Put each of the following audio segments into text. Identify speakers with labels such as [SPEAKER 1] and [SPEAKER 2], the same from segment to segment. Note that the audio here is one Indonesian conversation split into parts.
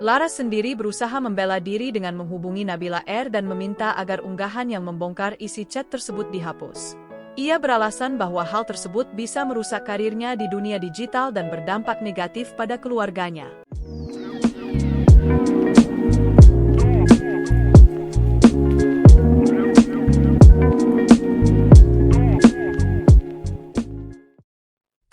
[SPEAKER 1] Laras sendiri berusaha membela diri dengan menghubungi Nabila R dan meminta agar unggahan yang membongkar isi chat tersebut dihapus. Ia beralasan bahwa hal tersebut bisa merusak karirnya di dunia digital dan berdampak negatif pada keluarganya.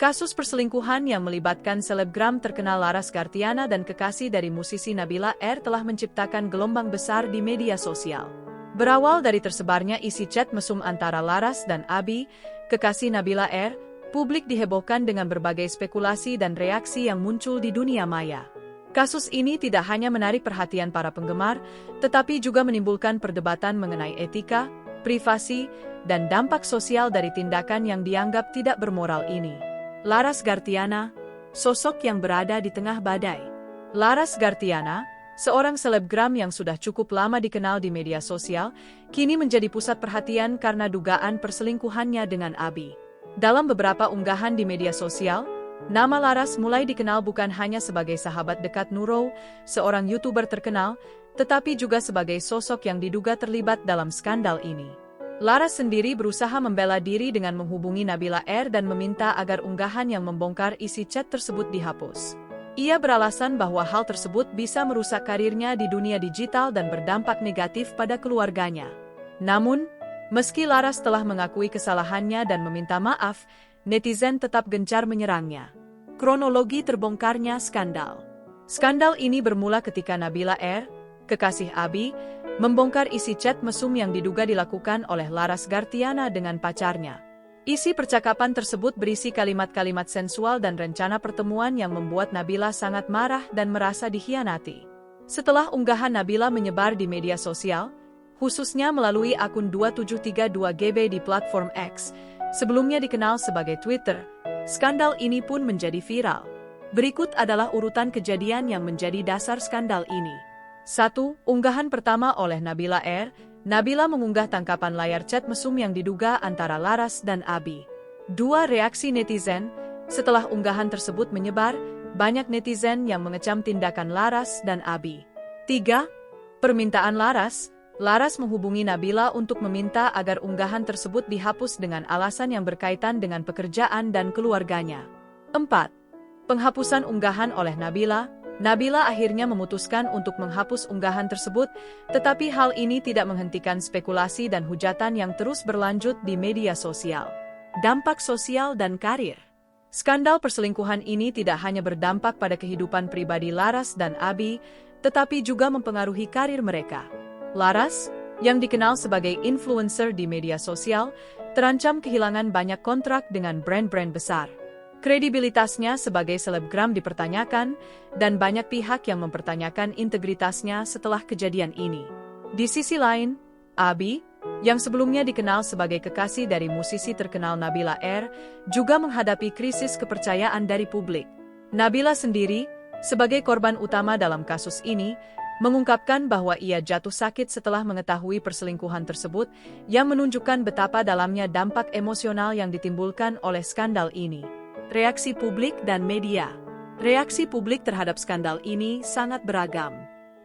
[SPEAKER 1] Kasus perselingkuhan yang melibatkan selebgram terkenal Laras Gartiana dan kekasih dari musisi Nabila R telah menciptakan gelombang besar di media sosial. Berawal dari tersebarnya isi chat mesum antara Laras dan Abi, kekasih Nabila R, publik dihebohkan dengan berbagai spekulasi dan reaksi yang muncul di dunia maya. Kasus ini tidak hanya menarik perhatian para penggemar, tetapi juga menimbulkan perdebatan mengenai etika, privasi, dan dampak sosial dari tindakan yang dianggap tidak bermoral ini. Laras Gartiana, sosok yang berada di tengah badai. Laras Gartiana, seorang selebgram yang sudah cukup lama dikenal di media sosial, kini menjadi pusat perhatian karena dugaan perselingkuhannya dengan Abi. Dalam beberapa unggahan di media sosial, nama Laras mulai dikenal bukan hanya sebagai sahabat dekat Nurul, seorang YouTuber terkenal, tetapi juga sebagai sosok yang diduga terlibat dalam skandal ini. Laras sendiri berusaha membela diri dengan menghubungi Nabila R dan meminta agar unggahan yang membongkar isi chat tersebut dihapus. Ia beralasan bahwa hal tersebut bisa merusak karirnya di dunia digital dan berdampak negatif pada keluarganya. Namun, meski Laras telah mengakui kesalahannya dan meminta maaf, netizen tetap gencar menyerangnya. Kronologi terbongkarnya skandal. Skandal ini bermula ketika Nabila R, kekasih Abi, membongkar isi chat mesum yang diduga dilakukan oleh Laras Gartiana dengan pacarnya. Isi percakapan tersebut berisi kalimat-kalimat sensual dan rencana pertemuan yang membuat Nabila sangat marah dan merasa dikhianati. Setelah unggahan Nabila menyebar di media sosial, khususnya melalui akun 2732GB di platform X, sebelumnya dikenal sebagai Twitter, skandal ini pun menjadi viral. Berikut adalah urutan kejadian yang menjadi dasar skandal ini. 1. Unggahan pertama oleh Nabila R. Nabila mengunggah tangkapan layar chat mesum yang diduga antara Laras dan Abi. 2. Reaksi netizen. Setelah unggahan tersebut menyebar, banyak netizen yang mengecam tindakan Laras dan Abi. 3. Permintaan Laras. Laras menghubungi Nabila untuk meminta agar unggahan tersebut dihapus dengan alasan yang berkaitan dengan pekerjaan dan keluarganya. 4. Penghapusan unggahan oleh Nabila. Nabila akhirnya memutuskan untuk menghapus unggahan tersebut, tetapi hal ini tidak menghentikan spekulasi dan hujatan yang terus berlanjut di media sosial. Dampak sosial dan karir. Skandal perselingkuhan ini tidak hanya berdampak pada kehidupan pribadi Laras dan Abi, tetapi juga mempengaruhi karir mereka. Laras, yang dikenal sebagai influencer di media sosial, terancam kehilangan banyak kontrak dengan brand-brand besar. Kredibilitasnya sebagai selebgram dipertanyakan, dan banyak pihak yang mempertanyakan integritasnya setelah kejadian ini. Di sisi lain, Abi, yang sebelumnya dikenal sebagai kekasih dari musisi terkenal Nabila R, juga menghadapi krisis kepercayaan dari publik. Nabila sendiri, sebagai korban utama dalam kasus ini, mengungkapkan bahwa ia jatuh sakit setelah mengetahui perselingkuhan tersebut, yang menunjukkan betapa dalamnya dampak emosional yang ditimbulkan oleh skandal ini. Reaksi publik dan media. Reaksi publik terhadap skandal ini sangat beragam.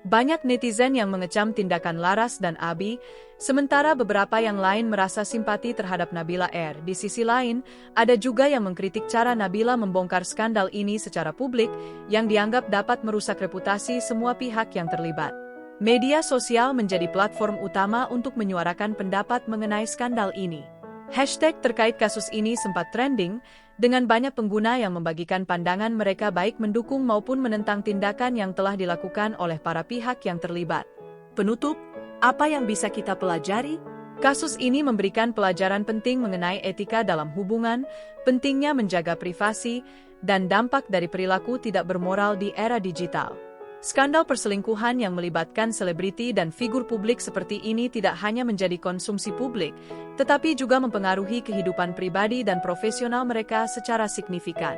[SPEAKER 1] Banyak netizen yang mengecam tindakan Laras dan Abi, sementara beberapa yang lain merasa simpati terhadap Nabila R. Di sisi lain, ada juga yang mengkritik cara Nabila membongkar skandal ini secara publik, yang dianggap dapat merusak reputasi semua pihak yang terlibat. Media sosial menjadi platform utama untuk menyuarakan pendapat mengenai skandal ini. Hashtag terkait kasus ini sempat trending, dengan banyak pengguna yang membagikan pandangan mereka baik mendukung maupun menentang tindakan yang telah dilakukan oleh para pihak yang terlibat. Penutup, apa yang bisa kita pelajari? Kasus ini memberikan pelajaran penting mengenai etika dalam hubungan, pentingnya menjaga privasi, dan dampak dari perilaku tidak bermoral di era digital. Skandal perselingkuhan yang melibatkan selebriti dan figur publik seperti ini tidak hanya menjadi konsumsi publik, tetapi juga mempengaruhi kehidupan pribadi dan profesional mereka secara signifikan.